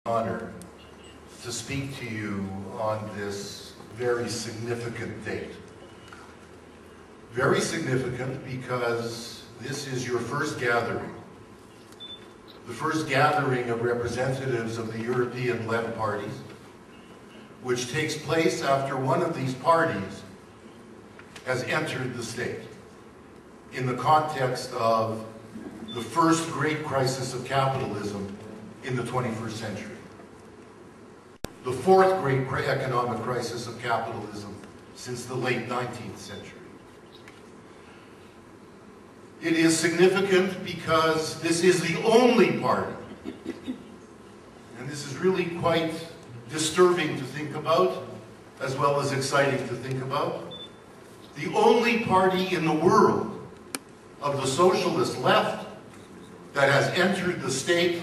Honor to speak to you on this very significant date. Very significant because this is your first gathering, the first gathering of representatives of the European-led parties, which takes place after one of these parties has entered the state in the context of the first great crisis of capitalism in the 21st century. The fourth great economic crisis of capitalism since the late 19th century. It is significant because this is the only party, and this is really quite disturbing to think about, as well as exciting to think about, the only party in the world of the socialist left that has entered the state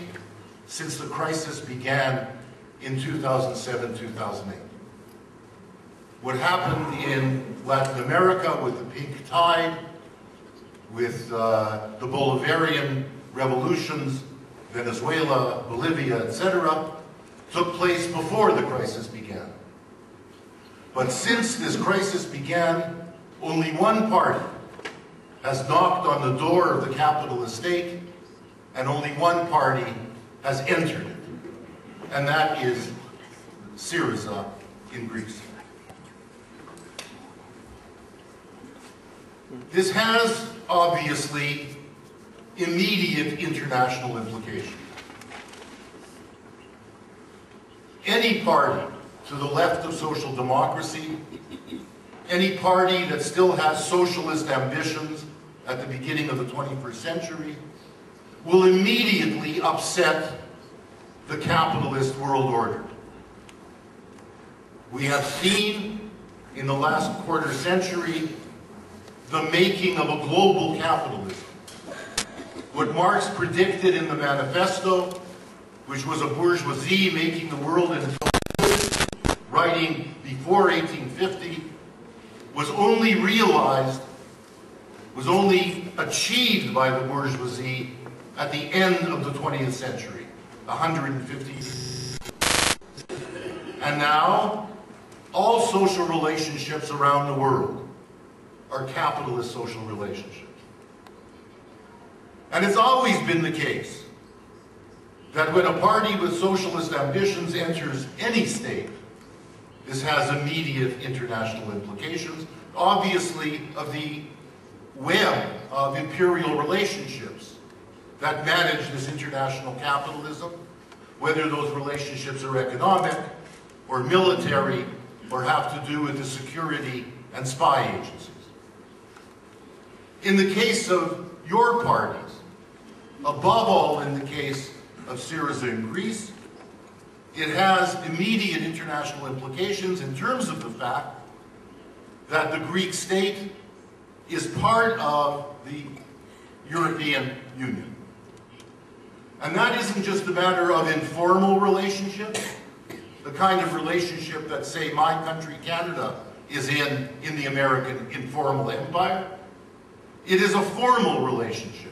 since the crisis began in 2007-2008. What happened in Latin America with the pink tide, with the Bolivarian revolutions, Venezuela, Bolivia, etc., took place before the crisis began. But since this crisis began, only one party has knocked on the door of the capitalist state, and only one party has entered it, and that is Syriza in Greece. This has, obviously, immediate international implications. Any party to the left of social democracy, any party that still has socialist ambitions at the beginning of the 21st century, will immediately upset the capitalist world order. We have seen in the last quarter century the making of a global capitalism. What Marx predicted in the manifesto, which was a bourgeoisie making the world into writing before 1850, was only realized, was only achieved by the bourgeoisie at the end of the 20th century, 150 years. And now, all social relationships around the world are capitalist social relationships. And it's always been the case that when a party with socialist ambitions enters any state, this has immediate international implications, obviously of the web of imperial relationships that manage this international capitalism, whether those relationships are economic or military or have to do with the security and spy agencies. In the case of your parties, above all in the case of Syriza in Greece, it has immediate international implications in terms of the fact that the Greek state is part of the European Union. And that isn't just a matter of informal relationships, the kind of relationship that, say, my country, Canada, is in the American informal empire. It is a formal relationship.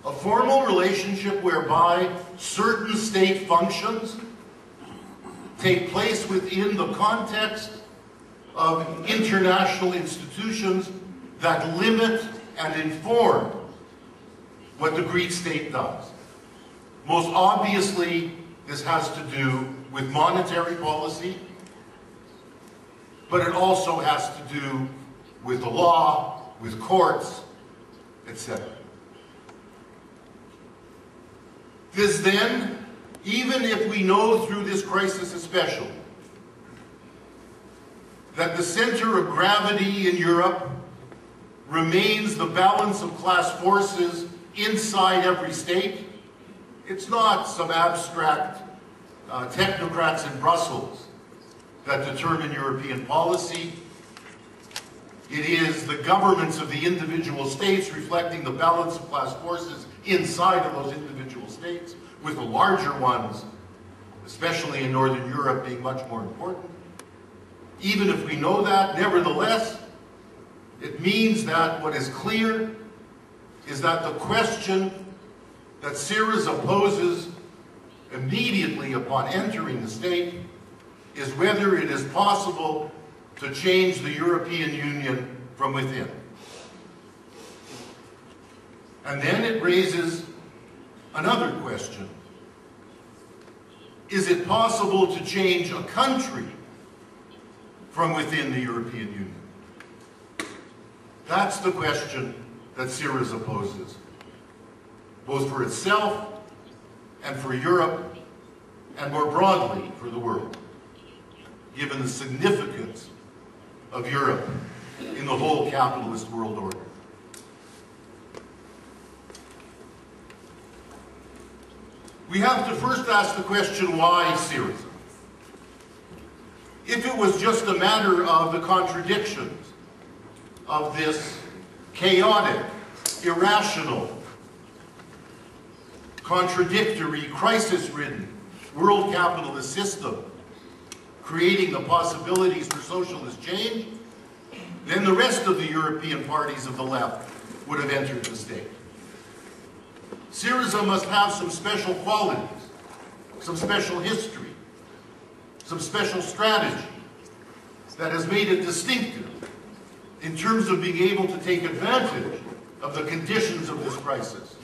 A formal relationship whereby certain state functions take place within the context of international institutions that limit and inform what the Greek state does. Most obviously, this has to do with monetary policy, but it also has to do with the law, with courts, etc. This then, even if we know through this crisis especially, that the center of gravity in Europe remains the balance of class forces inside every state, it's not some abstract technocrats in Brussels that determine European policy. It is the governments of the individual states reflecting the balance of class forces inside of those individual states, with the larger ones, especially in Northern Europe, being much more important. Even if we know that, nevertheless, it means that what is clear is that the question that Syriza poses immediately upon entering the state is whether it is possible to change the European Union from within. And then it raises another question. Is it possible to change a country from within the European Union? That's the question that Syriza poses, both for itself and for Europe, and more broadly for the world, given the significance of Europe in the whole capitalist world order. We have to first ask the question, why Syriza? If it was just a matter of the contradictions of this chaotic, irrational, contradictory, crisis-ridden world capitalist system creating the possibilities for socialist change, then the rest of the European parties of the left would have entered the state. Syriza must have some special qualities, some special history, some special strategy that has made it distinctive in terms of being able to take advantage of the conditions of this crisis,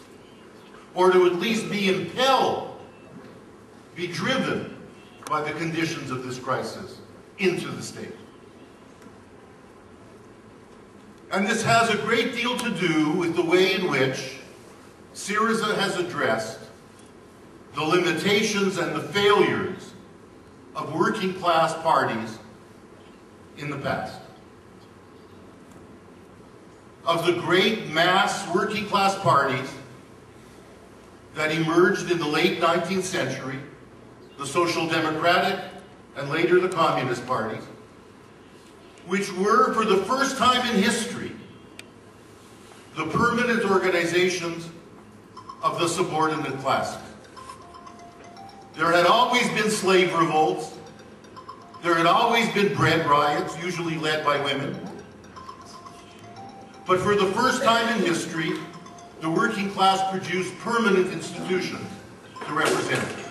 or to at least be impelled, be driven by the conditions of this crisis into the state. And this has a great deal to do with the way in which Syriza has addressed the limitations and the failures of working class parties in the past. Of the great mass working class parties that emerged in the late 19th century, the Social Democratic and later the Communist parties, which were for the first time in history the permanent organizations of the subordinate classes. There had always been slave revolts. There had always been bread riots, usually led by women. But for the first time in history, the working class produced permanent institutions to represent it.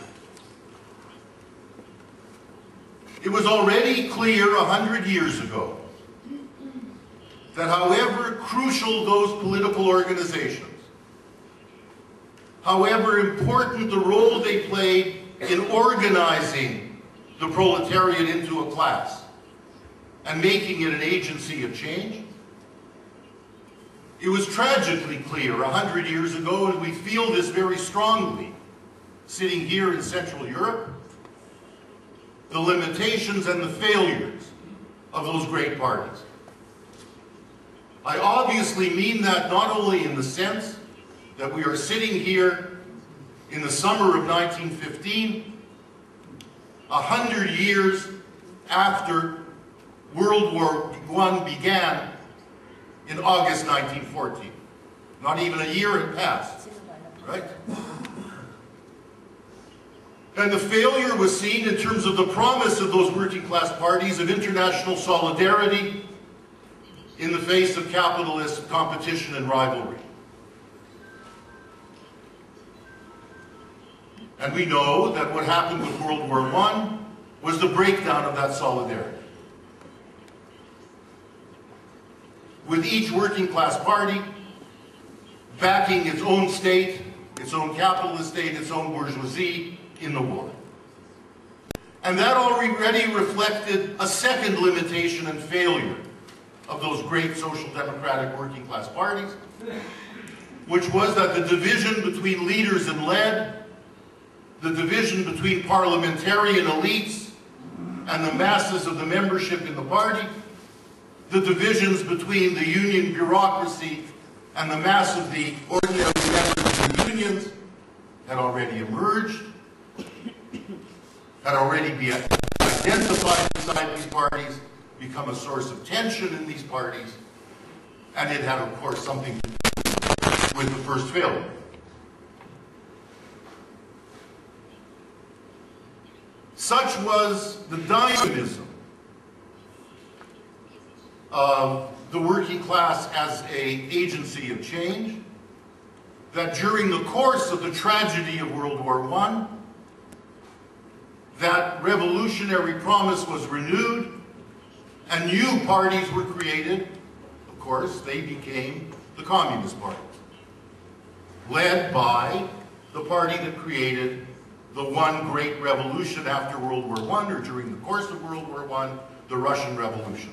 It was already clear 100 years ago that however crucial those political organizations, however important the role they played in organizing the proletariat into a class and making it an agency of change, it was tragically clear 100 years ago, and we feel this very strongly sitting here in Central Europe, the limitations and the failures of those great parties. I obviously mean that not only in the sense that we are sitting here in the summer of 1915, 100 years after World War I began in August 1914. Not even a year had passed, right? And the failure was seen in terms of the promise of those working class parties of international solidarity in the face of capitalist competition and rivalry. And we know that what happened with World War I was the breakdown of that solidarity. With each working class party backing its own state, its own capitalist state, its own bourgeoisie in the war. And that already reflected a second limitation and failure of those great social democratic working class parties, which was that the division between leaders and led, the division between parliamentarian elites and the masses of the membership in the party, the divisions between the union bureaucracy and the mass of the ordinary members of the unions had already emerged, had already been identified inside these parties, become a source of tension in these parties, and it had, of course, something to do with the first failure. Such was the dynamism of the working class as an agency of change that during the course of the tragedy of World War I, that revolutionary promise was renewed and new parties were created. Of course, they became the Communist Party, led by the party that created the one great revolution after World War I, or during the course of World War I, the Russian Revolution.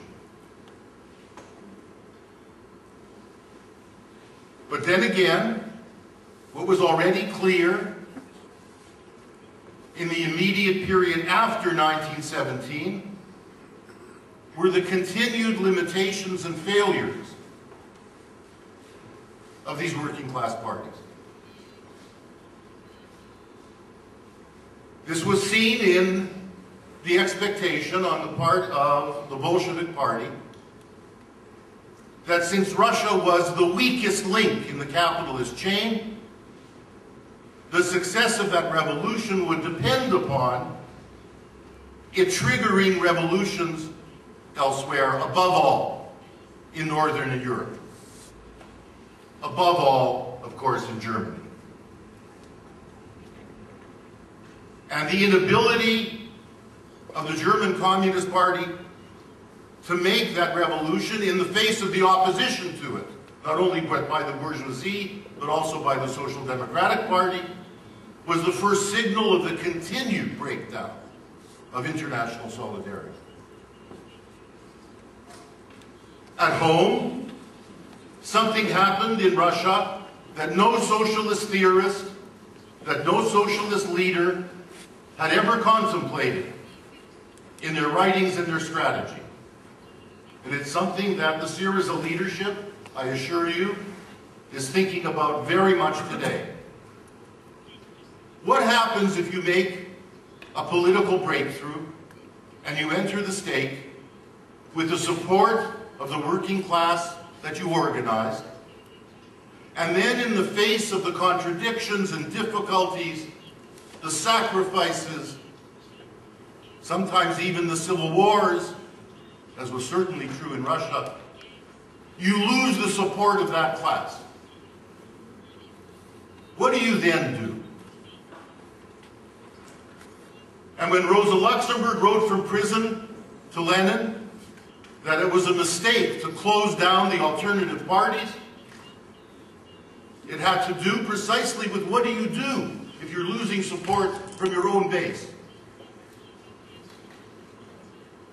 But then again, what was already clear in the immediate period after 1917 were the continued limitations and failures of these working class parties. This was seen in the expectation on the part of the Bolshevik Party that since Russia was the weakest link in the capitalist chain, the success of that revolution would depend upon it triggering revolutions elsewhere, above all in Northern Europe. Above all, of course, in Germany. And the inability of the German Communist Party to make that revolution in the face of the opposition to it, not only by the bourgeoisie, but also by the Social Democratic Party, was the first signal of the continued breakdown of international solidarity. At home, something happened in Russia that no socialist theorist, that no socialist leader had ever contemplated in their writings and their strategy. And it's something that the Syriza leadership, I assure you, is thinking about very much today. What happens if you make a political breakthrough and you enter the stake with the support of the working class that you organized, and then in the face of the contradictions and difficulties, the sacrifices, sometimes even the civil wars, as was certainly true in Russia, you lose the support of that class? What do you then do? And when Rosa Luxemburg wrote from prison to Lenin that it was a mistake to close down the alternative parties, it had to do precisely with what do you do if you're losing support from your own base?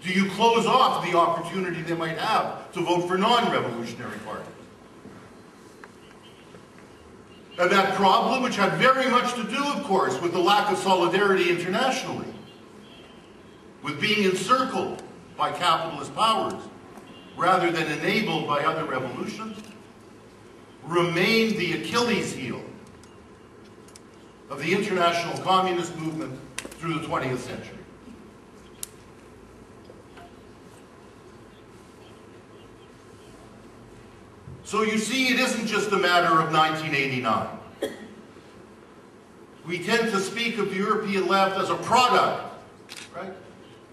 Do you close off the opportunity they might have to vote for non-revolutionary parties? And that problem, which had very much to do, of course, with the lack of solidarity internationally, with being encircled by capitalist powers rather than enabled by other revolutions, remained the Achilles heel of the international communist movement through the 20th century. So you see, it isn't just a matter of 1989. We tend to speak of the European left as a product, right,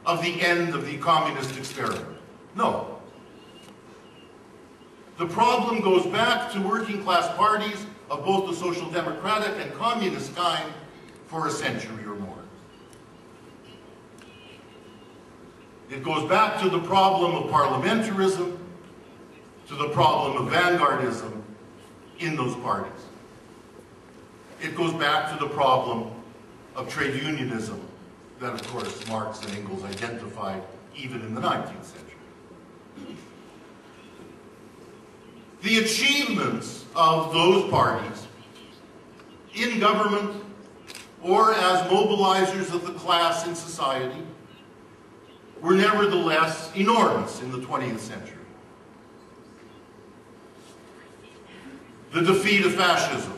of the end of the communist experiment. No. The problem goes back to working class parties of both the social democratic and communist kind for a century or more. It goes back to the problem of parliamentarism, to the problem of vanguardism in those parties. It goes back to the problem of trade unionism that, of course, Marx and Engels identified even in the 19th century. The achievements of those parties in government or as mobilizers of the class in society were nevertheless enormous in the 20th century. The defeat of fascism,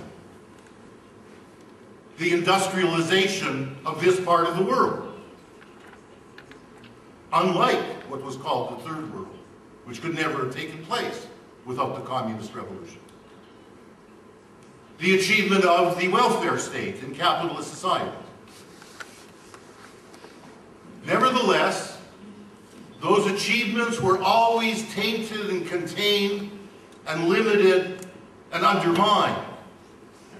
the industrialization of this part of the world, unlike what was called the Third World, which could never have taken place without the communist revolution. The achievement of the welfare state in capitalist society. Nevertheless, those achievements were always tainted and contained and limited and undermined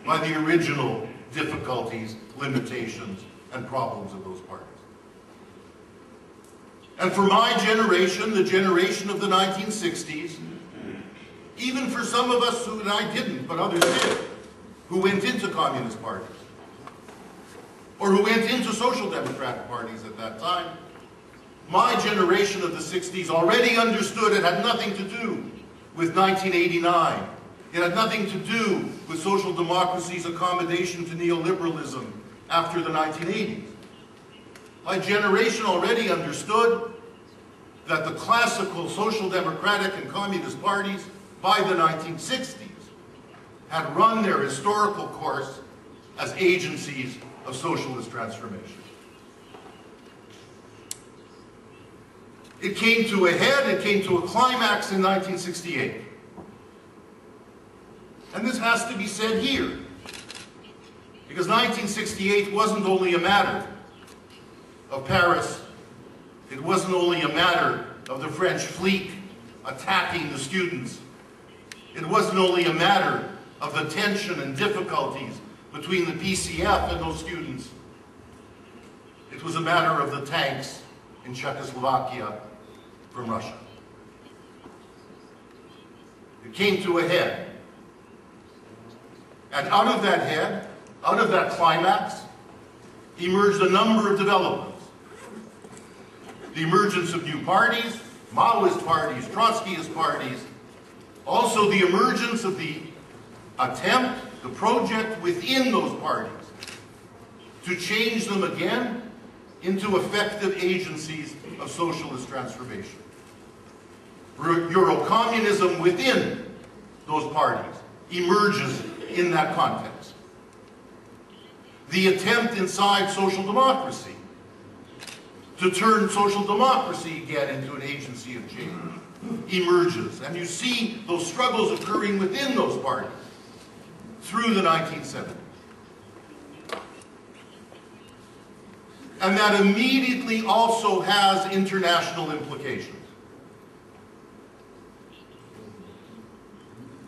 by the original difficulties, limitations, and problems of those parties. And for my generation, the generation of the 1960s, even for some of us who, and I didn't, but others did, who went into communist parties, or who went into social democratic parties at that time, my generation of the 60s already understood it had nothing to do with 1989. It had nothing to do with social democracy's accommodation to neoliberalism after the 1980s. My generation already understood that the classical social democratic and communist parties by the 1960s had run their historical course as agencies of socialist transformation. It came to a head, it came to a climax in 1968. And this has to be said here, because 1968 wasn't only a matter of Paris, it wasn't only a matter of the French fleet attacking the students, it wasn't only a matter of the tension and difficulties between the PCF and those students, it was a matter of the tanks in Czechoslovakia from Russia. It came to a head. And out of that head, out of that climax, emerged a number of developments. The emergence of new parties, Maoist parties, Trotskyist parties, also the emergence of the attempt, the project within those parties to change them again into effective agencies of socialist transformation. Eurocommunism within those parties emerges in that context. The attempt inside social democracy to turn social democracy again into an agency of change emerges. And you see those struggles occurring within those parties through the 1970s. And that immediately also has international implications.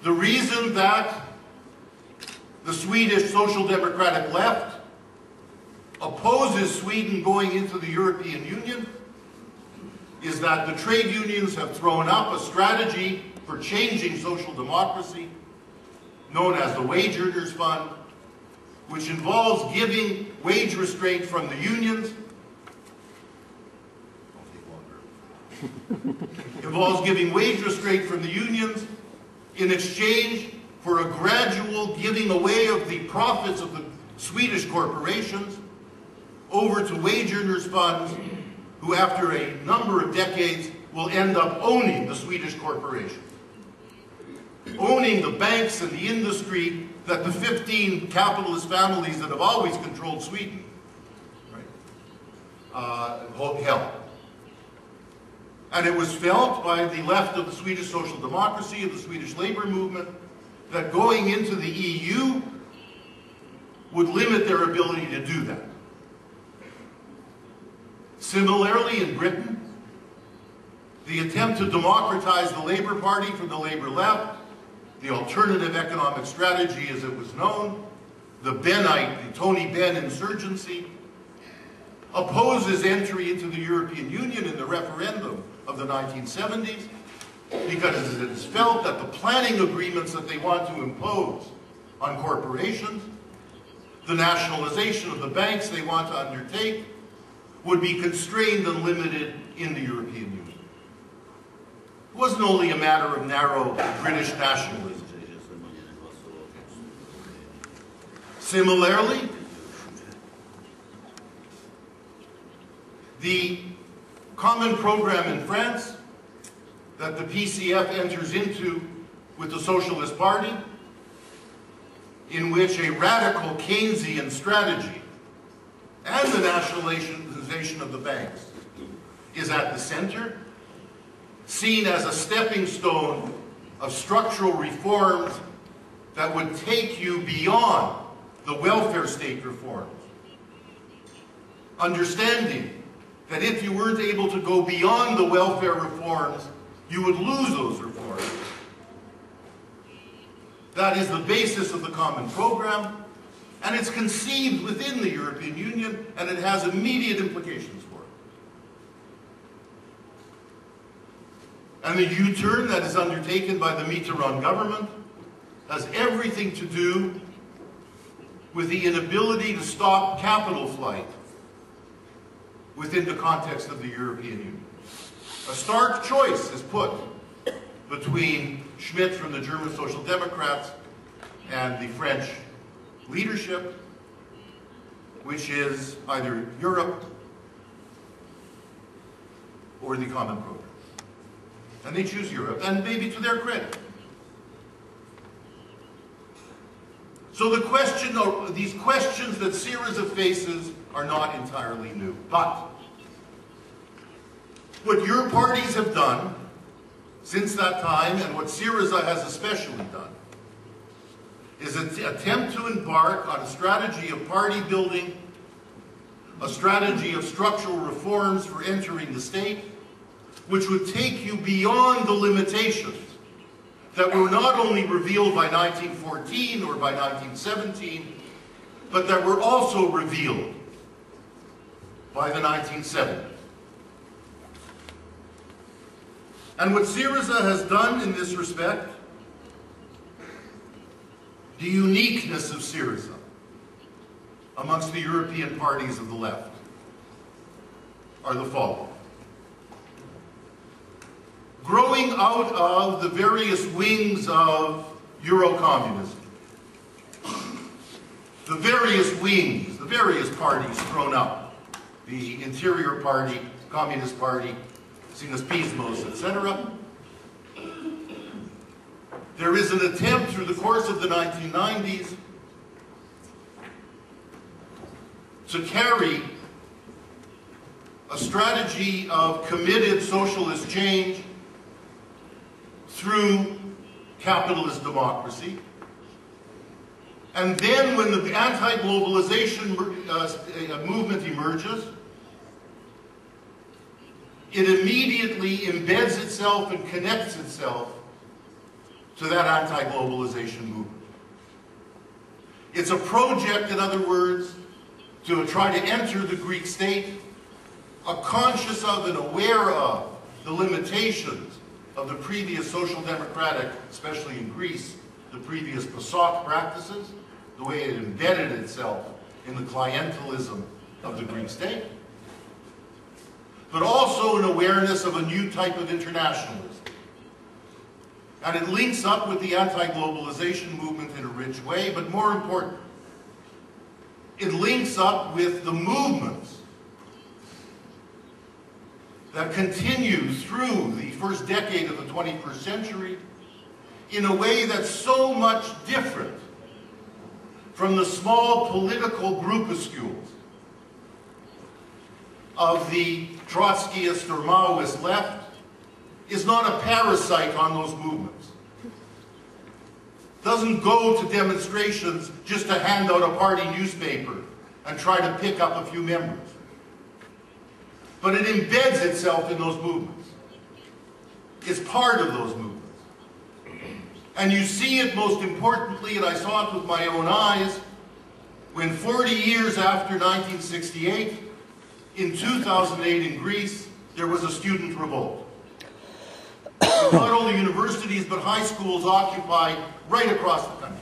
The reason that the Swedish Social Democratic left opposes Sweden going into the European Union is that the trade unions have thrown up a strategy for changing social democracy known as the Wage Earners Fund, which involves giving wage restraint from the unions. Involves giving wage restraint from the unions in exchange for a gradual giving away of the profits of the Swedish corporations over to wage earners funds, who after a number of decades will end up owning the Swedish corporations, owning the banks and the industry that the 15 capitalist families that have always controlled Sweden, held. And it was felt by the left of the Swedish social democracy, of the Swedish labor movement, that going into the EU would limit their ability to do that. Similarly, in Britain, the attempt to democratize the Labour Party from the Labour left, the alternative economic strategy as it was known, the Bennite, the Tony Benn insurgency, opposes entry into the European Union in the referendum of the 1970s, because it is felt that the planning agreements that they want to impose on corporations, the nationalization of the banks they want to undertake, would be constrained and limited in the European Union. It wasn't only a matter of narrow British nationalism. Similarly, the common program in France that the PCF enters into with the Socialist Party, in which a radical Keynesian strategy and the nationalization of the banks is at the center, seen as a stepping stone of structural reforms that would take you beyond the welfare state reforms. Understanding that if you weren't able to go beyond the welfare reforms, you would lose those reforms. That is the basis of the common program, and it's conceived within the European Union, and it has immediate implications for it. And the U-turn that is undertaken by the Mitterrand government has everything to do with the inability to stop capital flight within the context of the European Union. A stark choice is put between Schmidt from the German Social Democrats and the French leadership, which is either Europe or the common program. And they choose Europe, and maybe to their credit. So these questions that Syriza faces are not entirely new. But what your parties have done since that time, and what Syriza has especially done, is an attempt to embark on a strategy of party building, a strategy of structural reforms for entering the state, which would take you beyond the limitations that were not only revealed by 1914 or by 1917, but that were also revealed by the 1970s. And what Syriza has done in this respect, the uniqueness of Syriza amongst the European parties of the left, are the following. Growing out of the various wings of Eurocommunism, the various wings, the various parties thrown up, the Interior Party, Communist Party, Synaspismos, etc. There is an attempt through the course of the 1990s to carry a strategy of committed socialist change through capitalist democracy. And then when the anti-globalization movement emerges, it immediately embeds itself and connects itself to that anti-globalization movement. It's a project, in other words, to try to enter the Greek state, conscious of and aware of the limitations of the previous social democratic, especially in Greece, the previous PASOK practices, the way it embedded itself in the clientelism of the Greek state, but also an awareness of a new type of internationalism. And it links up with the anti-globalization movement in a rich way, but more important, it links up with the movements that continue through the first decade of the 21st century in a way that's so much different from the small political groupuscules of the Trotskyist or Maoist left, is not a parasite on those movements. Doesn't go to demonstrations just to hand out a party newspaper and try to pick up a few members. But it embeds itself in those movements. It's part of those movements. And you see it most importantly, and I saw it with my own eyes, when 40 years after 1968, in 2008 in Greece, there was a student revolt. Not only universities, but high schools occupied right across the country.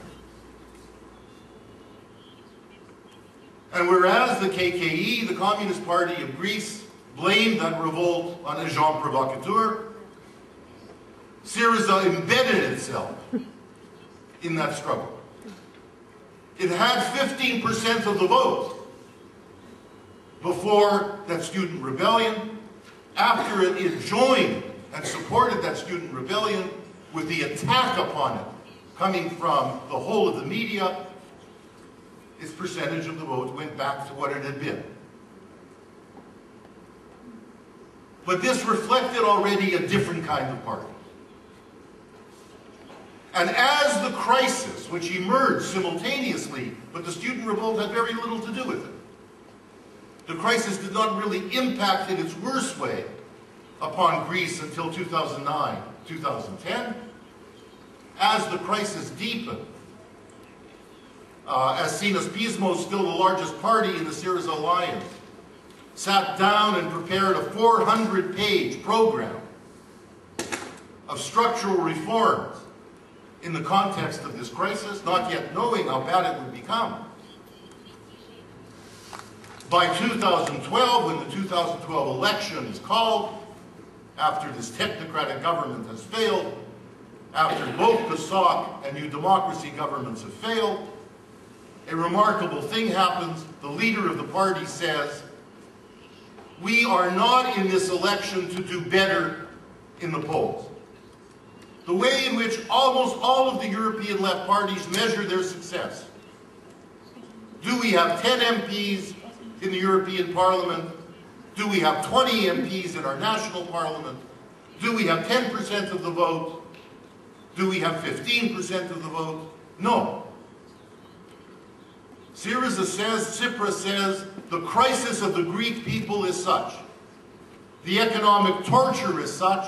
And whereas the KKE, the Communist Party of Greece, blamed that revolt on a agent provocateur, Syriza embedded itself in that struggle. It had 15% of the vote before that student rebellion. After it joined and supported that student rebellion with the attack upon it coming from the whole of the media, its percentage of the vote went back to what it had been. But this reflected already a different kind of party. And as the crisis, which emerged simultaneously, but the student revolt had very little to do with it. The crisis did not really impact in its worst way upon Greece until 2009, 2010. As the crisis deepened, as Synaspismos, still the largest party in the Syriza alliance, sat down and prepared a 400-page program of structural reforms in the context of this crisis, not yet knowing how bad it would become. By 2012, when the 2012 election is called, after this technocratic government has failed, after both PASOK and New Democracy governments have failed, a remarkable thing happens. The leader of the party says, we are not in this election to do better in the polls. The way in which almost all of the European left parties measure their success. Do we have 10 MPs in the European Parliament? Do we have 20 MPs in our national parliament? Do we have 10% of the vote? Do we have 15% of the vote? No. Syriza says, Tsipras says, the crisis of the Greek people is such, the economic torture is such,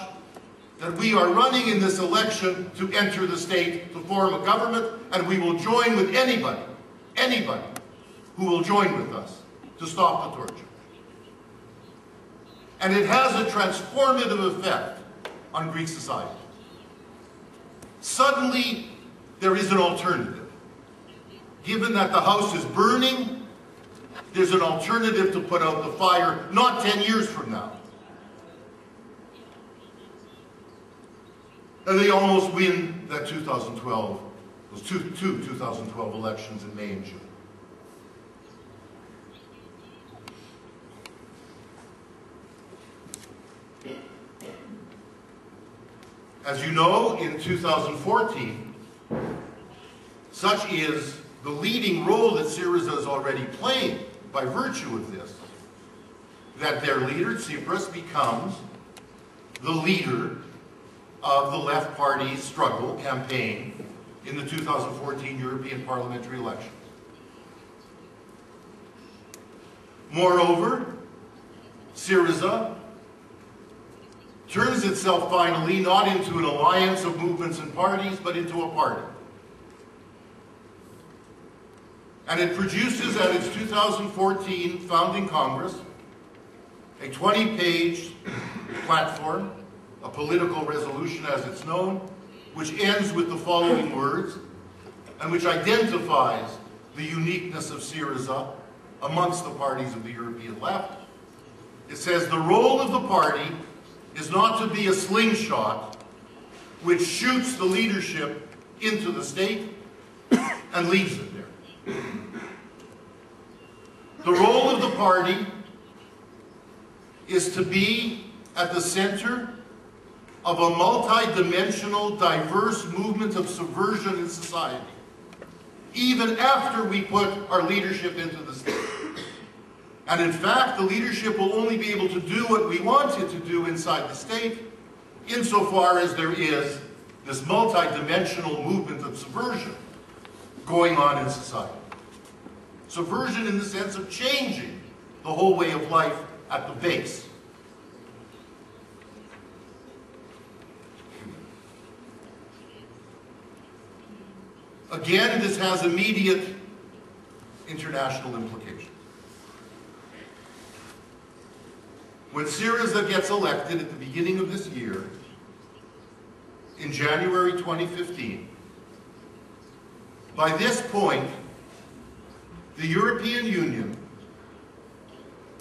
that we are running in this election to enter the state, to form a government, and we will join with anybody who will join with us to stop the torture. And it has a transformative effect on Greek society. Suddenly, there is an alternative. Given that the house is burning, there's an alternative to put out the fire, not 10 years from now. And they almost win that 2012, those two 2012 elections in May and June. As you know, in 2014, such is the leading role that Syriza is already playing by virtue of this, that their leader, Tsipras, becomes the leader of the left party's struggle campaign in the 2014 European parliamentary elections. Moreover, Syriza turns itself finally not into an alliance of movements and parties, but into a party. And it produces at its 2014 founding Congress a 20-page platform, a political resolution as it's known, which ends with the following words, and which identifies the uniqueness of Syriza amongst the parties of the European left. It says, the role of the party is not to be a slingshot which shoots the leadership into the state and leaves it there. The role of the party is to be at the center of a multi-dimensional, diverse movement of subversion in society, even after we put our leadership into the state. And in fact, the leadership will only be able to do what we want it to do inside the state, insofar as there is this multi-dimensional movement of subversion going on in society. Subversion in the sense of changing the whole way of life at the base. Again, this has immediate international implications. When Syriza gets elected at the beginning of this year, in January 2015, by this point, the European Union,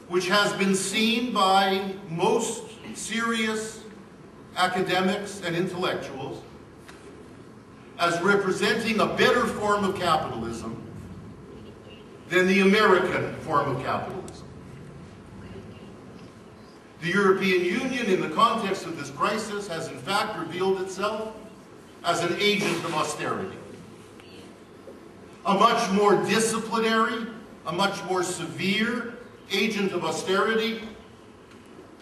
which has been seen by most serious academics and intellectuals as representing a better form of capitalism than the American form of capitalism. The European Union, in the context of this crisis, has in fact revealed itself as an agent of austerity. A much more disciplinary, a much more severe agent of austerity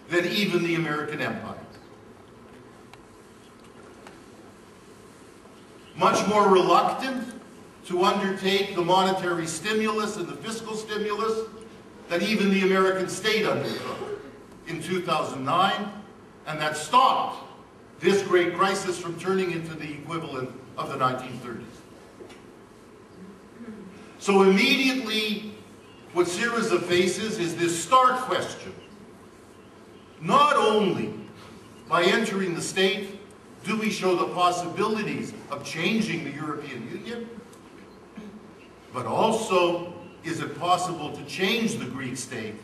than even the American empire. Much more reluctant to undertake the monetary stimulus and the fiscal stimulus than even the American state undertook in 2009, and that stopped this great crisis from turning into the equivalent of the 1930s. So immediately, what Syriza faces is this stark question. Not only by entering the state, Do we show the possibilities of changing the European Union? But also, is it possible to change the Greek state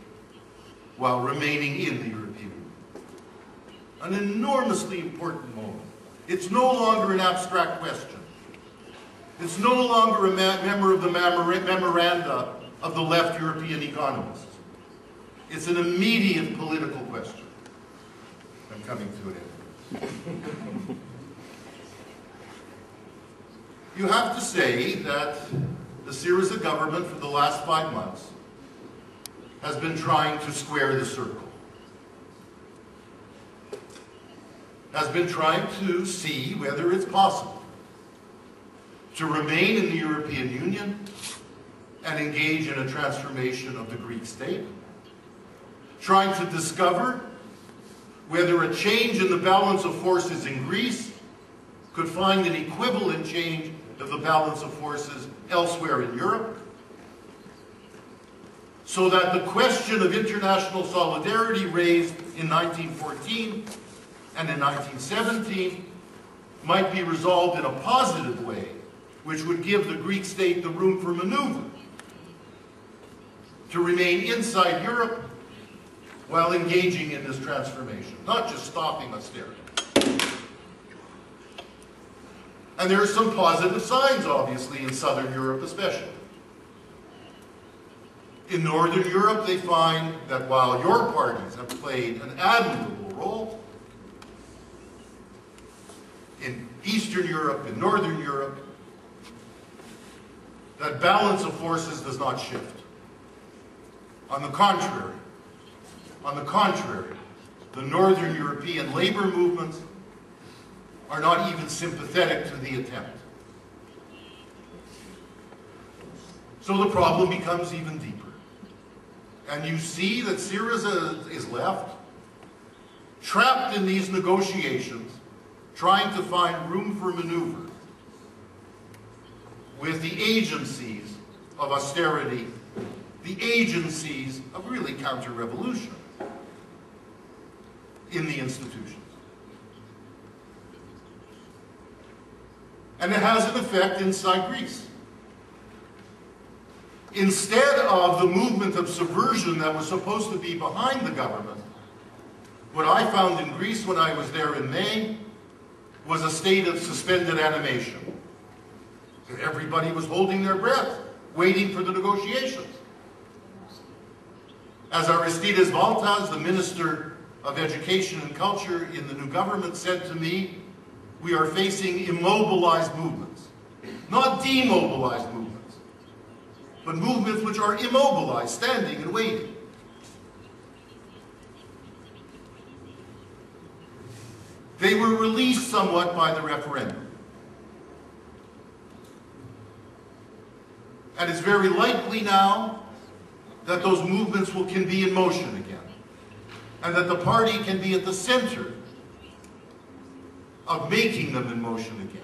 while remaining in the European Union? An enormously important moment. It's no longer an abstract question. It's no longer a member of the memoranda of the left European economists. It's an immediate political question. I'm coming to it. You have to say that the Syriza government for the last 5 months has been trying to square the circle. Has been trying to see whether it's possible to remain in the European Union and engage in a transformation of the Greek state, trying to discover whether a change in the balance of forces in Greece could find an equivalent change of the balance of forces elsewhere in Europe, so that the question of international solidarity raised in 1914 and in 1917 might be resolved in a positive way, which would give the Greek state the room for maneuver to remain inside Europe while engaging in this transformation, not just stopping austerity. And there are some positive signs, obviously, in Southern Europe especially. In Northern Europe, they find that while your parties have played an admirable role, in Eastern Europe, in Northern Europe, that balance of forces does not shift. On the contrary, the Northern European labor movements are not even sympathetic to the attempt. So the problem becomes even deeper. And you see that Syriza is left trapped in these negotiations, trying to find room for maneuver with the agencies of austerity, the agencies of really counter-revolution in the institutions. And it has an effect inside Greece. Instead of the movement of subversion that was supposed to be behind the government, what I found in Greece when I was there in May was a state of suspended animation. Everybody was holding their breath, waiting for the negotiations. As Aristides Valtas, the Minister of Education and Culture in the new government, said to me, we are facing immobilized movements. Not demobilized movements, but movements which are immobilized, standing and waiting. They were released somewhat by the referendum. And it's very likely now that those movements can be in motion again. And that the party can be at the center of making them in motion again.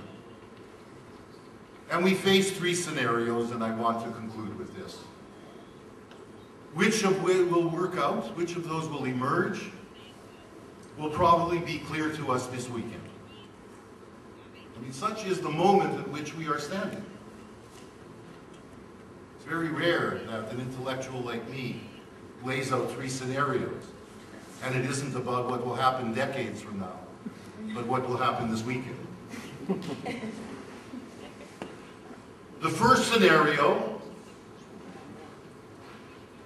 And we face 3 scenarios, and I want to conclude with this. Which of which will work out, which of those will emerge, will probably be clear to us this weekend. I mean, such is the moment at which we are standing. It's very rare that an intellectual like me lays out 3 scenarios, and it isn't about what will happen decades from now, but what will happen this weekend. The first scenario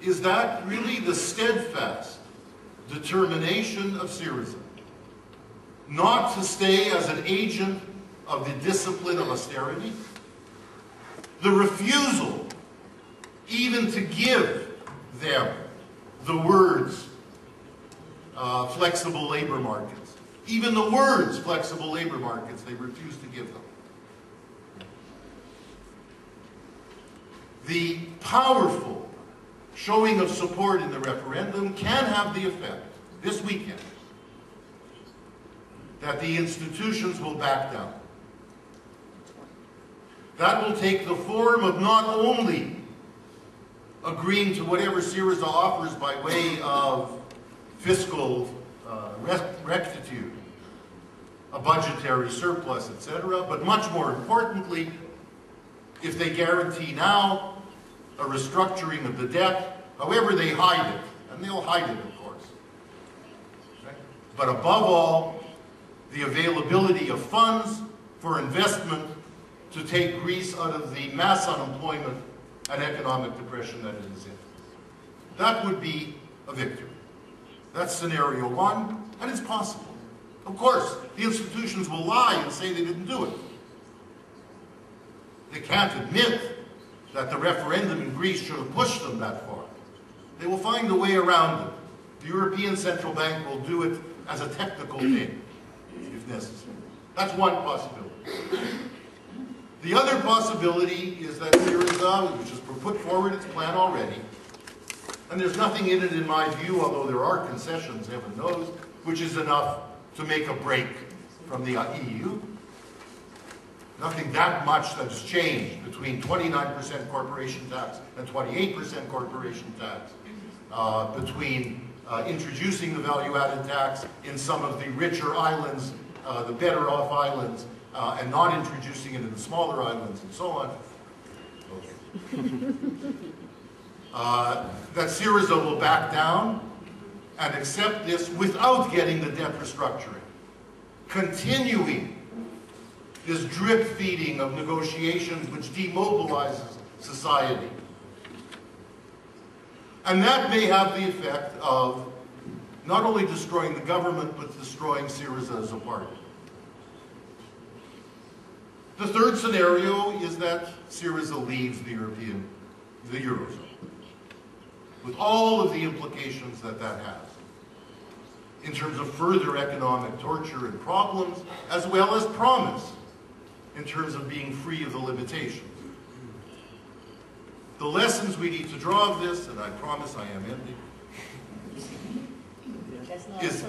is that really the steadfast determination of Syriza not to stay as an agent of the discipline of austerity, the refusal even to give them the words flexible labor markets. Even the words flexible labor markets, they refuse to give them. The powerful showing of support in the referendum can have the effect, this weekend, that the institutions will back down. That will take the form of not only agreeing to whatever Syriza offers by way of fiscal rectitude, a budgetary surplus, etc., but much more importantly, if they guarantee now a restructuring of the debt, however they hide it, and they'll hide it, of course, okay? But above all, the availability of funds for investment to take Greece out of the mass unemployment and economic depression that it is in. That would be a victory. That's scenario one, and it's possible. Of course, the institutions will lie and say they didn't do it. They can't admit that the referendum in Greece should have pushed them that far. They will find a way around it. The European Central Bank will do it as a technical thing, if necessary. That's one possibility. The other possibility is that Syriza, which has put forward its plan already, and there's nothing in it, in my view, although there are concessions, heaven knows, which is enough to make a break from the EU. Nothing that much that's changed between 29% corporation tax and 28% corporation tax, between introducing the value-added tax in some of the richer islands, the better-off islands, and not introducing it in the smaller islands, and so on. That Syriza will back down and accept this without getting the debt restructuring, continuing this drip feeding of negotiations which demobilizes society. And that may have the effect of not only destroying the government, but destroying Syriza as a party. The third scenario is that Syriza leaves the Eurozone, with all of the implications that that has, in terms of further economic torture and problems, as well as promise, in terms of being free of the limitations. The lessons we need to draw of this, and I promise I am ending,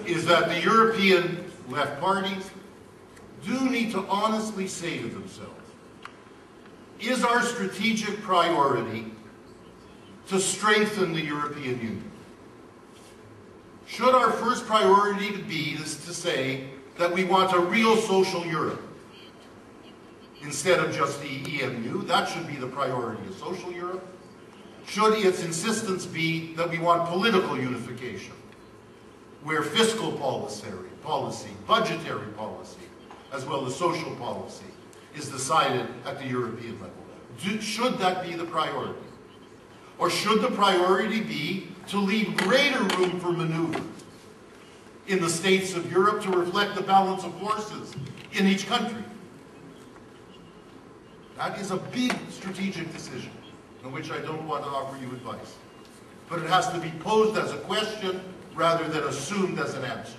is that the European left parties do need to honestly say to themselves, is our strategic priority to strengthen the European Union? Should our first priority be to say that we want a real social Europe instead of just the EMU? That should be the priority of social Europe. Should its insistence be that we want political unification, where fiscal policy, budgetary policy, as well as social policy is decided at the European level? Should that be the priority? Or should the priority be to leave greater room for maneuver in the states of Europe to reflect the balance of forces in each country? That is a big strategic decision, in which I don't want to offer you advice. But it has to be posed as a question rather than assumed as an answer.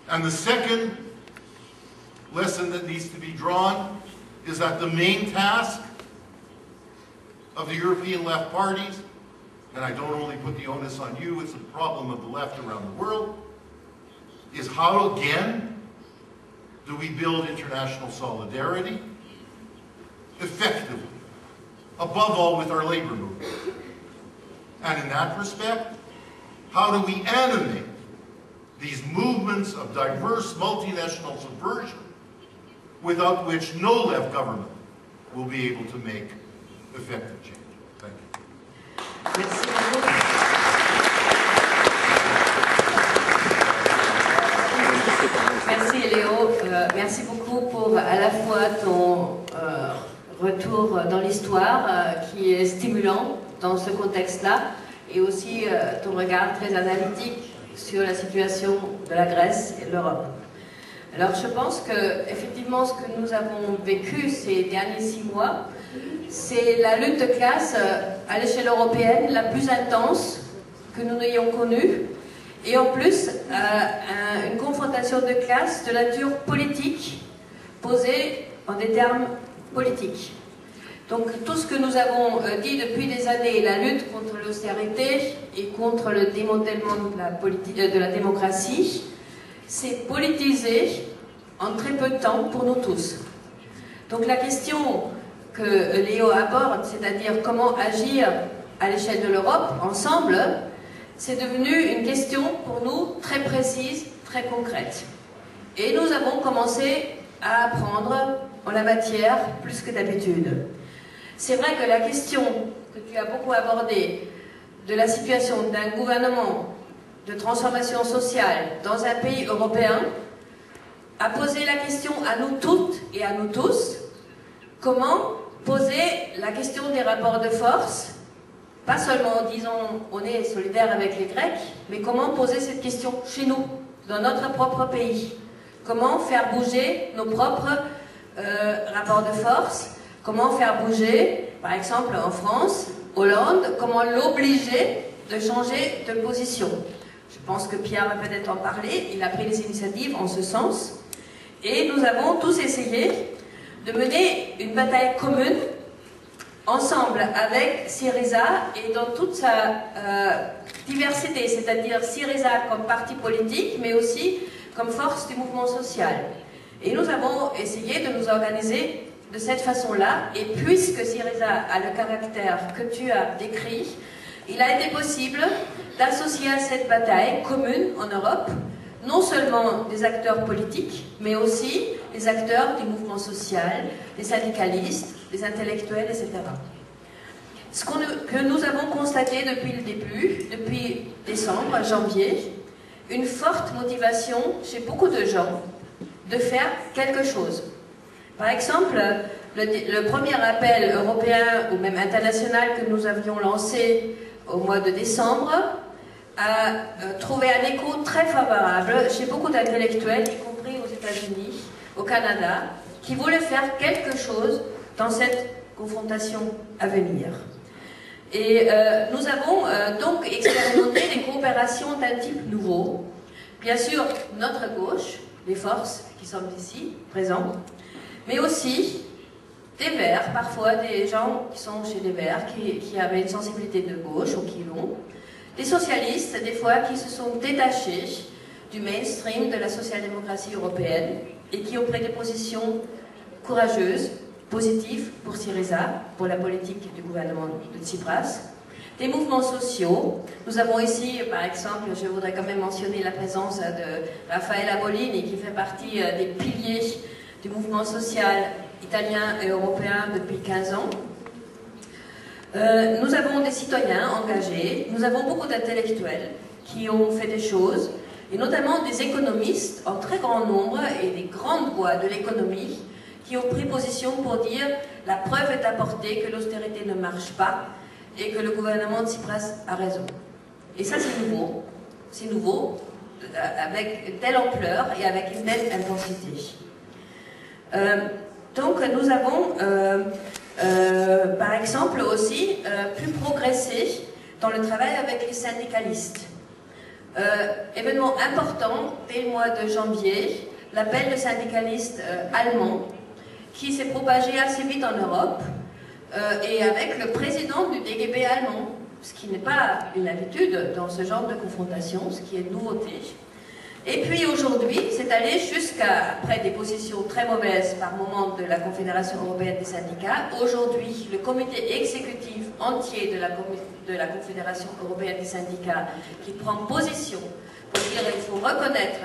And the second lesson that needs to be drawn is that the main task of the European left parties, and I don't only put the onus on you, it's a problem of the left around the world, is how again do we build international solidarity effectively, above all with our labor movement. And in that respect, how do we animate these movements of diverse multinational subversion without which no left government will be able to make effective change? Thank you. Merci beaucoup. Merci Léo, merci beaucoup pour à la fois ton retour dans l'histoire qui est stimulant dans ce contexte-là et aussi ton regard très analytique sur la situation de la Grèce et de l'Europe. Alors je pense que effectivement ce que nous avons vécu ces derniers 6 mois, c'est la lutte de classe à l'échelle européenne la plus intense que nous ayons connue, et en plus une confrontation de classe de nature politique, posée en des termes politiques. Donc tout ce que nous avons dit depuis des années, la lutte contre l'austérité et contre le démantèlement de la démocratie, c'est politisé en très peu de temps pour nous tous. Donc la question que Léo aborde, c'est-à-dire comment agir à l'échelle de l'Europe, ensemble, c'est devenu une question pour nous très précise, très concrète. Et nous avons commencé à apprendre en la matière plus que d'habitude. C'est vrai que la question que tu as beaucoup abordée de la situation d'un gouvernement de transformation sociale dans un pays européen a posé la question à nous toutes et à nous tous, comment poser la question des rapports de force, pas seulement en disant on est solidaire avec les Grecs, mais comment poser cette question chez nous, dans notre propre pays. Comment faire bouger nos propres rapports de force, comment faire bouger, par exemple en France, Hollande, comment l'obliger de changer de position. Je pense que Pierre va peut-être en parler, il a pris des initiatives en ce sens. Et nous avons tous essayé de mener une bataille commune, ensemble avec Syriza et dans toute sa diversité, c'est-à-dire Syriza comme parti politique, mais aussi comme force du mouvement social. Et nous avons essayé de nous organiser de cette façon-là, et puisque Syriza a le caractère que tu as décrit, il a été possible d'associer à cette bataille commune en Europe, non seulement des acteurs politiques, mais aussi les acteurs du mouvement social, les syndicalistes, les intellectuels, etc. Ce que nous avons constaté depuis le début, depuis décembre, janvier, une forte motivation chez beaucoup de gens de faire quelque chose. Par exemple, le premier appel européen ou même international que nous avions lancé au mois de décembre a trouvé un écho très favorable chez beaucoup d'intellectuels, y compris aux États-Unis, au Canada, qui voulaient faire quelque chose dans cette confrontation à venir. Et nous avons donc expérimenté des coopérations d'un type nouveau. Bien sûr, notre gauche, les forces qui sont ici, présentes, mais aussi des Verts, parfois des gens qui sont chez les Verts, qui avaient une sensibilité de gauche ou qui l'ont, des socialistes, des fois, qui se sont détachés du mainstream de la social-démocratie européenne et qui ont pris des positions courageuses, positives pour Syriza, pour la politique du gouvernement de Tsipras. Des mouvements sociaux. Nous avons ici, par exemple, je voudrais quand même mentionner la présence de Raffaella Bolini, qui fait partie des piliers du mouvement social italien et européen depuis 15 ans. Nous avons des citoyens engagés, nous avons beaucoup d'intellectuels qui ont fait des choses, et notamment des économistes en très grand nombre et des grandes voix de l'économie qui ont pris position pour dire la preuve est apportée que l'austérité ne marche pas et que le gouvernement de Tsipras a raison. Et ça c'est nouveau, avec une telle ampleur et avec une telle intensité. Donc nous avons par exemple aussi pu progresser dans le travail avec les syndicalistes. Événement important, dès le mois de janvier, l'appel de syndicalistes allemands qui s'est propagé assez vite en Europe et avec le président du DGB allemand, ce qui n'est pas une habitude dans ce genre de confrontation, ce qui est une nouveauté. Et puis aujourd'hui, c'est allé jusqu'à, après des positions très mauvaises par moment de la Confédération européenne des syndicats, aujourd'hui, le comité exécutif entier de la Confédération européenne des syndicats qui prend position pour dire qu'il faut reconnaître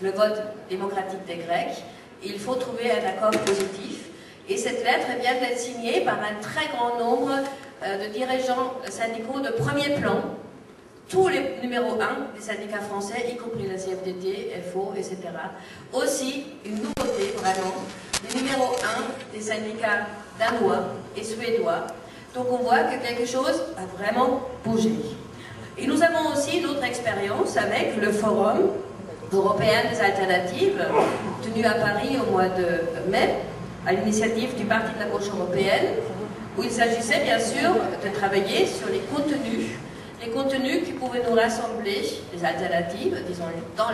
le vote démocratique des Grecs, il faut trouver un accord positif. Et cette lettre vient d'être signée par un très grand nombre de dirigeants syndicaux de premier plan, tous les numéros 1 des syndicats français, y compris la CFDT, FO, etc. Aussi, une nouveauté vraiment, les numéros 1 des syndicats danois et suédois. Donc on voit que quelque chose a vraiment bougé. Et nous avons aussi une autre expérience avec le Forum européen des alternatives, tenu à Paris au mois de mai, à l'initiative du Parti de la gauche européenne, où il s'agissait bien sûr de travailler sur les contenus qui pouvaient nous rassembler, les alternatives, disons, dans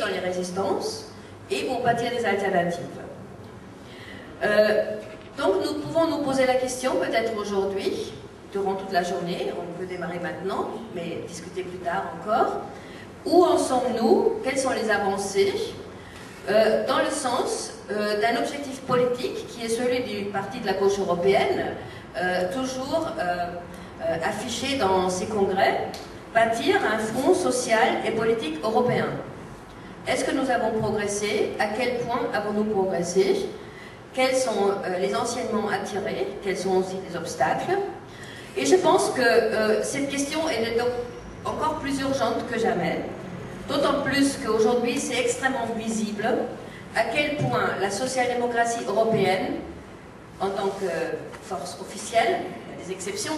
les résistances, et pour bâtir des alternatives. Donc nous pouvons nous poser la question, peut-être aujourd'hui, durant toute la journée, on peut démarrer maintenant, mais discuter plus tard encore, où en sommes-nous? Quelles sont les avancées? Dans le sens d'un objectif politique qui est celui du Parti de la gauche européenne, toujours affiché dans ses congrès, bâtir un front social et politique européen. Est-ce que nous avons progressé? À quel point avons-nous progressé? Quels sont les enseignements à tirer? Quels sont aussi les obstacles? Et je pense que cette question est donc encore plus urgente que jamais, d'autant plus qu'aujourd'hui c'est extrêmement visible à quel point la social-démocratie européenne, en tant que force officielle, il y a des exceptions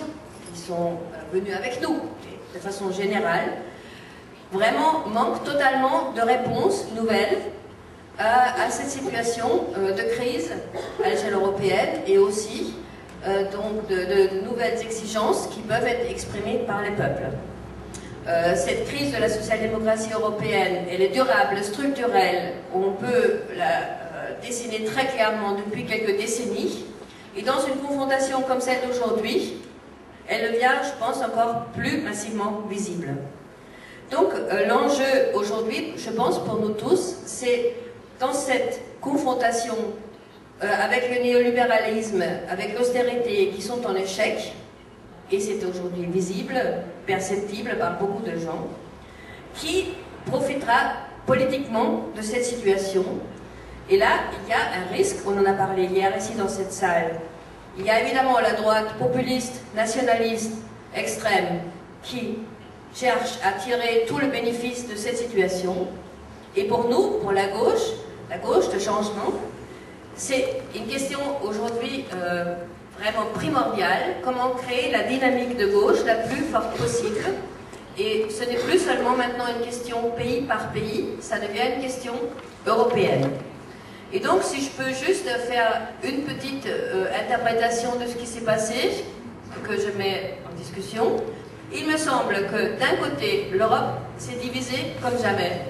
qui sont venues avec nous, de façon générale, vraiment manque totalement de réponses nouvelles à cette situation de crise à l'échelle européenne et aussi donc de nouvelles exigences qui peuvent être exprimées par les peuples. Cette crise de la social-démocratie européenne, elle est durable, structurelle, on peut la dessiner très clairement depuis quelques décennies, et dans une confrontation comme celle d'aujourd'hui, elle devient, je pense, encore plus massivement visible. Donc l'enjeu aujourd'hui, je pense pour nous tous, c'est dans cette confrontation avec le néolibéralisme, avec l'austérité qui sont en échec, et c'est aujourd'hui visible, perceptible par beaucoup de gens, qui profitera politiquement de cette situation. Et là, il y a un risque, on en a parlé hier ici dans cette salle. Il y a évidemment la droite populiste, nationaliste, extrême, qui cherche à tirer tout le bénéfice de cette situation. Et pour nous, pour la gauche de changement, c'est une question aujourd'hui vraiment primordiale, comment créer la dynamique de gauche la plus forte possible. Et ce n'est plus seulement maintenant une question pays par pays, ça devient une question européenne. Et donc, si je peux juste faire une petite interprétation de ce qui s'est passé, que je mets en discussion, il me semble que d'un côté, l'Europe s'est divisée comme jamais.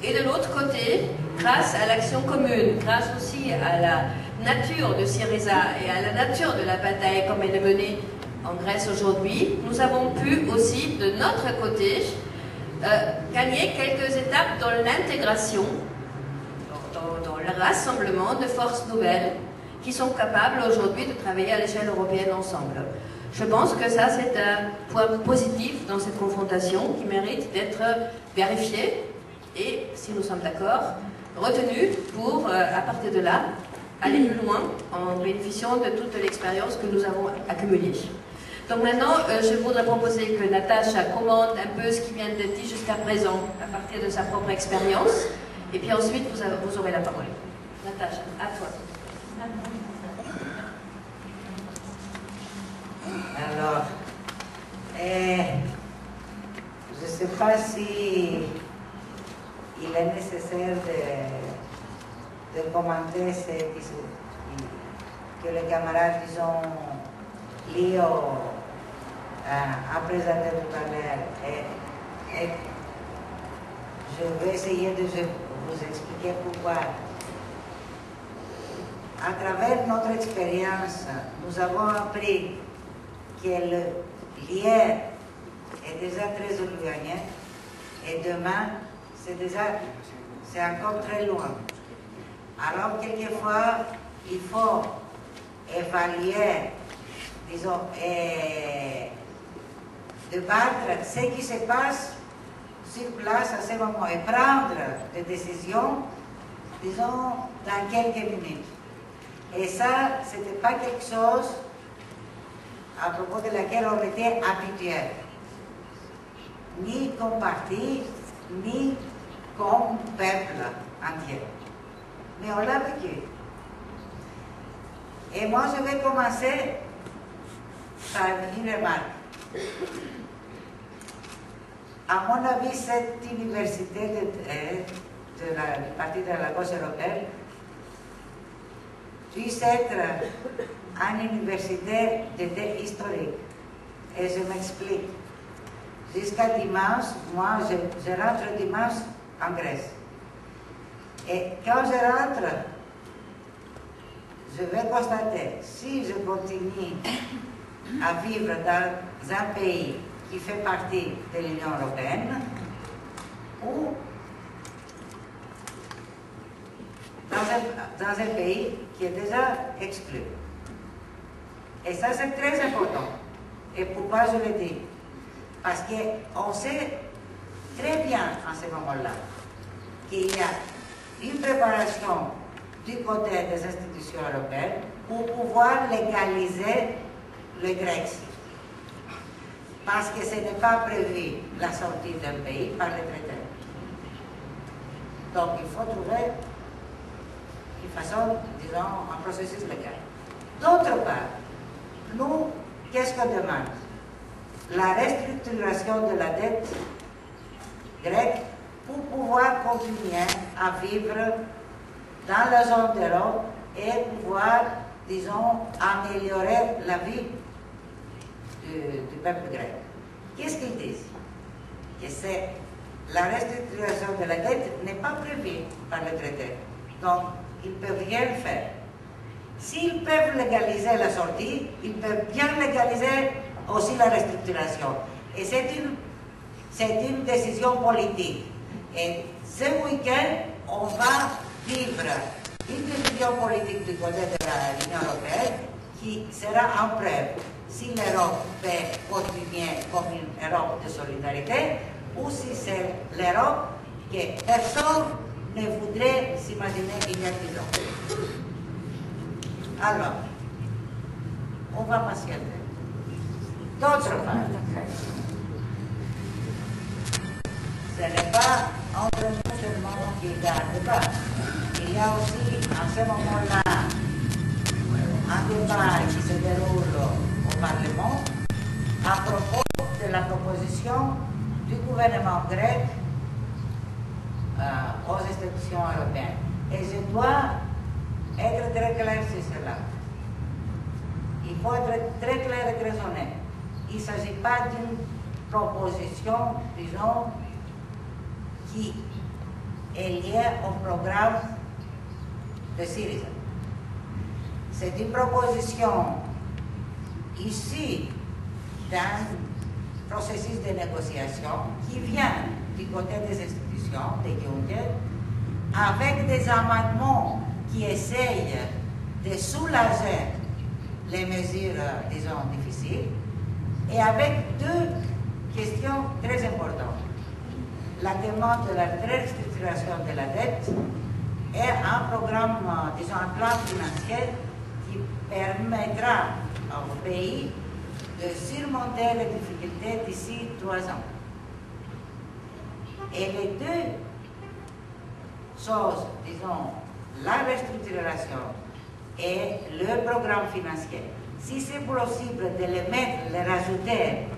Et de l'autre côté, grâce à l'action commune, grâce aussi à la nature de Syriza et à la nature de la bataille comme elle est menée en Grèce aujourd'hui, nous avons pu aussi, de notre côté, gagner quelques étapes dans l'intégration, dans le rassemblement de forces nouvelles qui sont capables aujourd'hui de travailler à l'échelle européenne ensemble. Je pense que ça, c'est un point positif dans cette confrontation qui mérite d'être vérifié et, si nous sommes d'accord, retenu pour, à partir de là, aller plus loin en bénéficiant de toute l'expérience que nous avons accumulée. Donc maintenant, je voudrais proposer que Natasha commente un peu ce qui vient d'être dit jusqu'à présent à partir de sa propre expérience. Et puis ensuite, vous aurez la parole. Natasha, à toi. Alors, je ne sais pas si il est nécessaire de commenter ce que les camarades disons Léo a présenté tout à l'heure. Et je vais essayer de vous expliquer pourquoi. À travers notre expérience, nous avons appris que le lien est déjà très éloigné et demain, c'est encore très loin. Alors, quelquefois, il faut évaluer, disons, et débattre ce qui se passe sur place à ce moment et prendre des décisions, disons, dans quelques minutes. Et ça, ce n'était pas quelque chose à propos de laquelle on était habitué, ni comme parti, ni comme peuple entier. Mais on l'a vécu. Et moi, je vais commencer par une remarque. À mon avis, cette université du Parti de la gauche européenne puisse être une université d'été historique. Et je m'explique. Jusqu'à dimanche, moi, je rentre dimanche en Grèce. Et quand je rentre, je vais constater, si je continue à vivre dans un pays qui fait partie de l'Union européenne, ou dans un pays qui est déjà exclu. Et ça, c'est très important. Et pourquoi je le dis? Parce qu'on sait très bien en ce moment-là qu'il y a une préparation du côté des institutions européennes pour pouvoir légaliser le Grexit. Parce que ce n'est pas prévu la sortie d'un pays par les traités. Donc il faut trouver une façon, disons, un processus légal. D'autre part, nous, qu'est-ce qu'on demande? La restructuration de la dette grecque pour pouvoir continuer à vivre dans la zone d'euro et pouvoir, disons, améliorer la vie du peuple grec. Qu'est-ce qu'ils disent? Que c'est la restructuration de la dette n'est pas prévue par le traité. Donc, ils ne peuvent rien faire. S'ils peuvent légaliser la sortie, ils peuvent bien légaliser aussi la restructuration. Et c'est une décision politique. Et ce week-end, on va vivre une décision politique du côté de l'Union européenne qui sera en preuve si l'Europe peut continuer comme une Europe de solidarité ou si c'est l'Europe que personne ne voudrait s'imaginer il y a 10 ans. Alors, on va patienter. D'autre part, ce n'est pas entre nous seulement qu'il y a un débat. Il y a aussi, en ce moment-là, un débat qui se déroule au Parlement à propos de la proposition du gouvernement grec aux institutions européennes. Et je dois être très clair sur cela. Il faut être très clair et très honnête. Il ne s'agit pas d'une proposition, disons, qui est liée au programme de Syriza. C'est une proposition issue d'un processus de négociation qui vient du côté des institutions, de Gauthier, avec des amendements qui essayent de soulager les mesures, disons, difficiles, et avec deux questions très importantes. La demande de la restructuration de la dette et un programme, disons, un plan financier qui permettra au pays de surmonter les difficultés d'ici 3 ans. Et les deux choses, disons, la restructuration et le programme financier, si c'est possible de les rajouter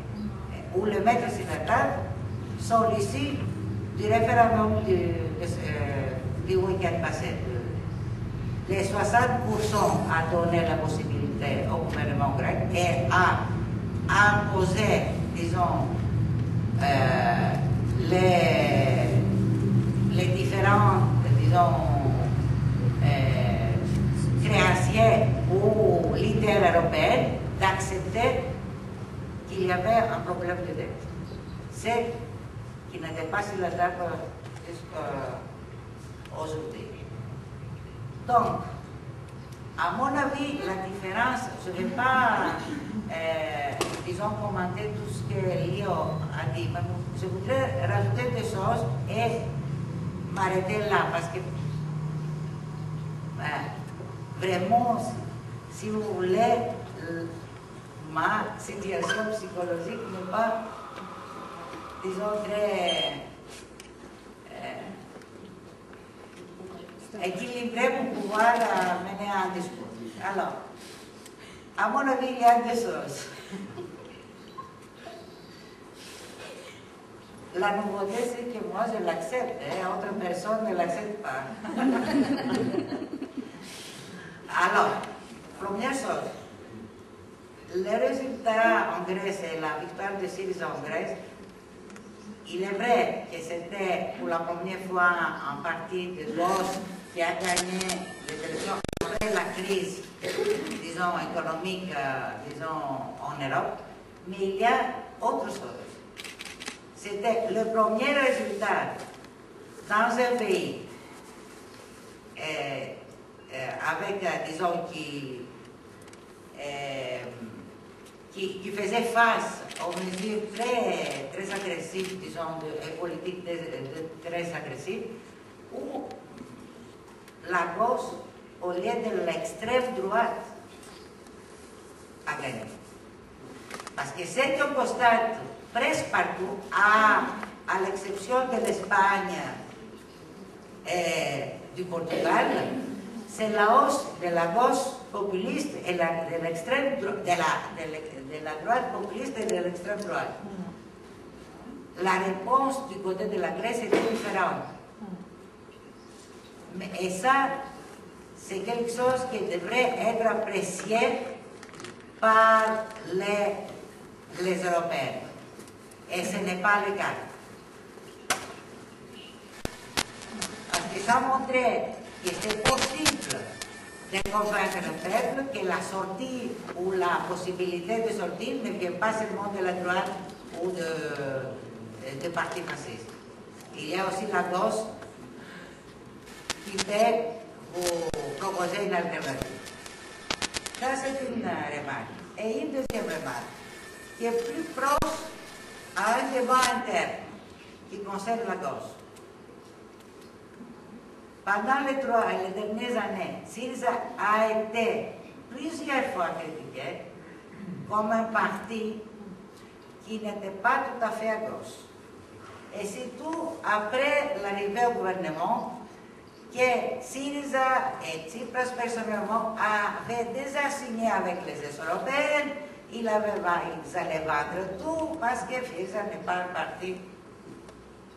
ou les mettre sur la table, sont issus du référendum du week-end passé. Les 60% a donné la possibilité au gouvernement grec et a imposé, disons, les différents, disons, créanciers ou leaders européens d'accepter qu'il y avait un problème de dette. C'est qui n'était pas sur la table jusqu'à aujourd'hui. Donc, à mon avis, la différence, je ne vais pas, disons, commenter tout ce que Lio a dit, mais je voudrais rajouter des choses et m'arrêter là, parce que vraiment, si vous voulez, ma situation psychologique n'est pas, disons, très équilibrée pour pouvoir mener un discours. Alors, à mon avis, il y a deux choses. La nouveauté, c'est que moi, je l'accepte, et autre personne ne l'accepte pas. Alors, première chose, le résultat en Grèce et la victoire de Syriza en Grèce, il est vrai que c'était pour la première fois un parti de gauche qui a gagné les élections après la crise, disons, économique, disons, en Europe, mais il y a autre chose. C'était le premier résultat dans un pays avec, disons, qui faisait face aux mesures très agressives, disons, de politiques très agressives, où la gauche, au lieu de l'extrême droite, a gagné. Parce que ce qu'on constate presque partout, à l'exception de l'Espagne et du Portugal, c'est la hausse de la gauche populiste et de la droite populiste et de l'extrême droite. La réponse du côté de la Grèce est différente. Et ça, c'est quelque chose qui devrait être apprécié par les Européens. Et ce n'est pas le cas. Parce que ça montrait que c'est possible de convaincre le peuple que la sortie ou la possibilité de sortir ne vient pas seulement de la droite ou de partis fascistes. Il y a aussi la gauche qui peut vous proposer une alternative. Ça, c'est une remarque. Et une deuxième remarque, qui est plus proche à un débat interne qui concerne la gauche. Pendant les dernières années, Syriza a été plusieurs fois critiqué comme un parti qui n'était pas tout à fait à gauche. Et surtout après l'arrivée au gouvernement, que Syriza et Tsipras personnellement avaient déjà signé avec les Européens, ils allaient vendre tout parce que Syriza n'est pas un parti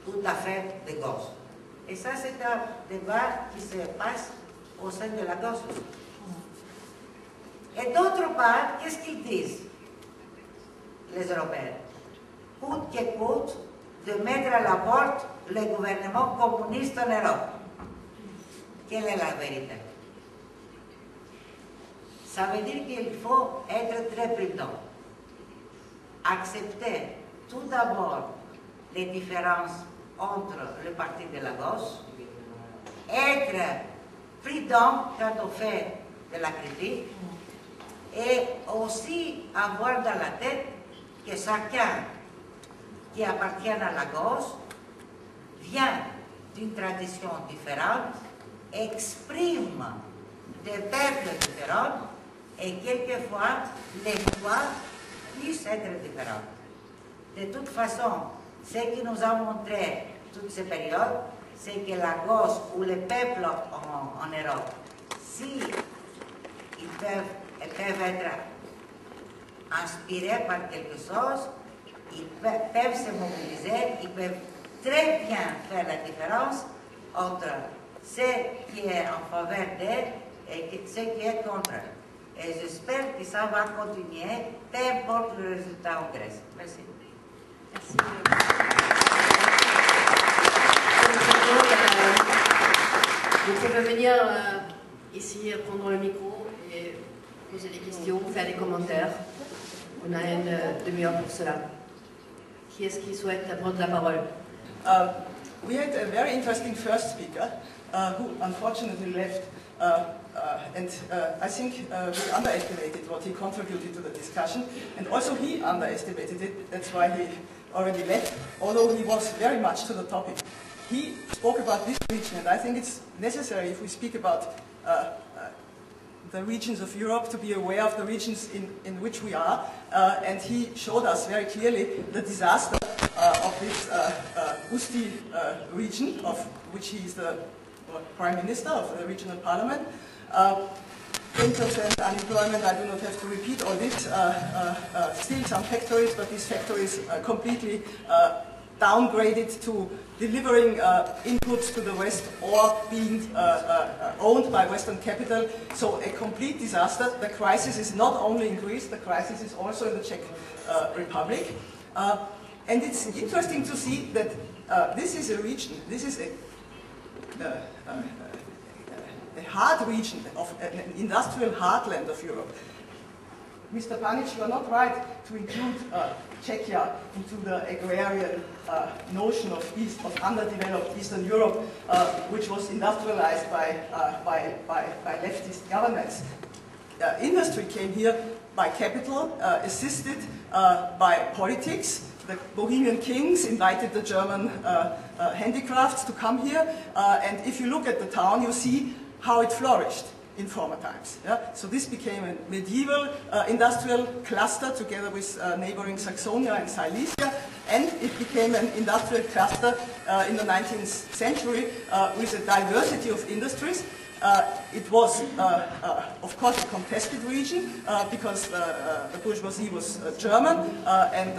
tout à fait de gauche. Et ça, c'est un débat qui se passe au sein de la gauche. Et d'autre part, qu'est-ce qu'ils disent, les Européens? Coûte que coûte, de mettre à la porte le gouvernement communiste en Europe. Quelle est la vérité? Ça veut dire qu'il faut être très prudent. Accepter tout d'abord les différences entre le parti de la gauche, être prudent quand on fait de la critique, et aussi avoir dans la tête que chacun qui appartient à la gauche vient d'une tradition différente, exprime des peuples différents, et quelquefois les choix puissent être différents. De toute façon, ce qui nous a montré toutes ces périodes, c'est que la gauche ou les peuples en Europe, si ils peuvent être inspirés par quelque chose, ils peuvent se mobiliser, ils peuvent très bien faire la différence entre ce qui est en faveur d'eux et ce qui est contre eux. Et j'espère que ça va continuer, peu importe le résultat en Grèce. Merci. Merci. Donc on peut venir ici prendre le micro et poser des questions, faire des commentaires. On a une demi-heure pour cela. Qui est-ce qui souhaite prendre la parole? We had a very interesting first speaker who unfortunately left. I think we underestimated what he contributed to the discussion, and also he underestimated it. That's why he already left, although he was very much to the topic. He spoke about this region, and I think it's necessary if we speak about the regions of Europe to be aware of the regions in which we are, and he showed us very clearly the disaster of this Usti region, of which he is the Prime Minister of the regional parliament. 10% unemployment, I do not have to repeat all this. Still some factories, but these factories are completely downgraded to delivering inputs to the West or being owned by Western capital. So a complete disaster. The crisis is not only in Greece, the crisis is also in the Czech Republic. And it's interesting to see that this is a region, this is a hard region, of an industrial heartland of Europe. Mr. Panitch, you are not right to include Czechia into the agrarian notion of underdeveloped Eastern Europe, which was industrialized by leftist governments. Industry came here by capital, assisted by politics. the Bohemian kings invited the German handicrafts to come here, and if you look at the town, you see how it flourished in former times. Yeah? So this became a medieval industrial cluster together with neighboring Saxonia and Silesia, and it became an industrial cluster in the 19th century with a diversity of industries. It was, of course, a contested region because the bourgeoisie was German and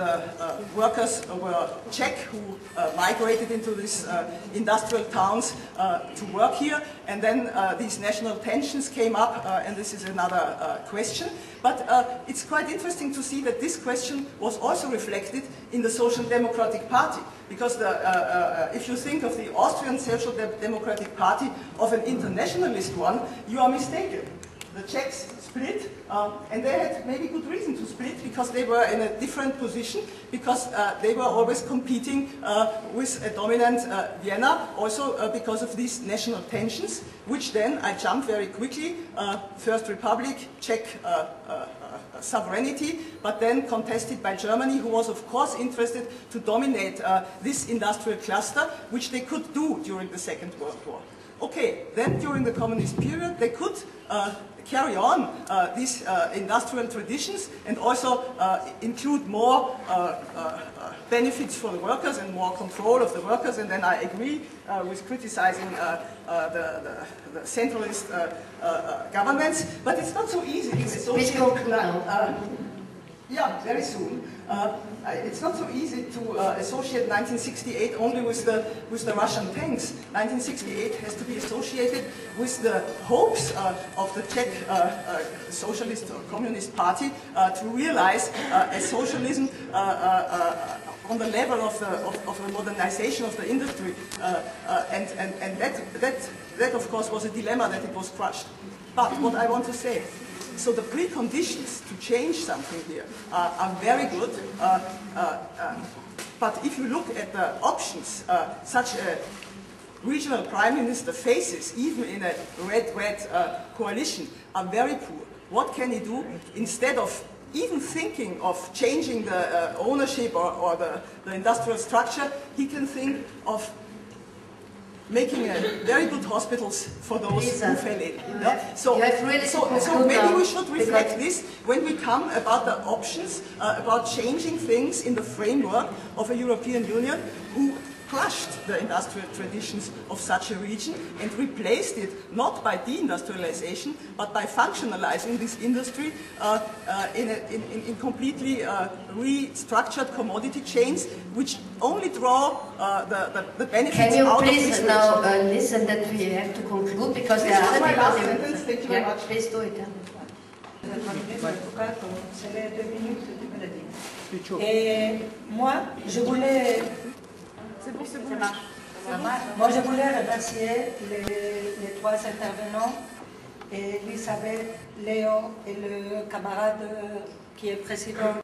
workers were Czech who migrated into these industrial towns to work here. And then these national tensions came up, and this is another question. But it's quite interesting to see that this question was also reflected in the Social Democratic Party. Because if you think of the Austrian Social Democratic Party of an internationalist one, you are mistaken. The Czechs split, and they had maybe good reason to split because they were in a different position, because they were always competing with a dominant Vienna, also because of these national tensions, which then, I jump very quickly, First Republic, Czech sovereignty, but then contested by Germany, who was of course interested to dominate this industrial cluster, which they could do during the Second World War. Okay, then during the communist period they could carry on these industrial traditions and also include more benefits for the workers and more control of the workers, and then I agree with criticizing the centralist governments, but it's not so easy to associate. Yeah, very soon. It's not so easy to associate 1968 only with the Russian tanks. 1968 has to be associated with the hopes of the Czech Socialist or Communist Party to realize a socialism on the level of the modernization of the industry, and that of course was a dilemma that it was crushed. But what I want to say, so the preconditions to change something here are very good, but if you look at the options such a regional prime minister faces, even in a red-red coalition, are very poor. What can he do? Instead of even thinking of changing the ownership or the industrial structure, he can think of making very good hospitals for those who fell in. So maybe we should reflect this when we come about the options, about changing things in the framework of a European Union who crushed the industrial traditions of such a region and replaced it not by deindustrialization but by functionalizing this industry in completely restructured commodity chains which only draw the benefits out of this. Can you please now listen that we have to conclude because there are other people. Thank you very much. Please do it. Et moi, je voulais remercier les trois intervenants, Elisabeth, Léo et le camarade qui est président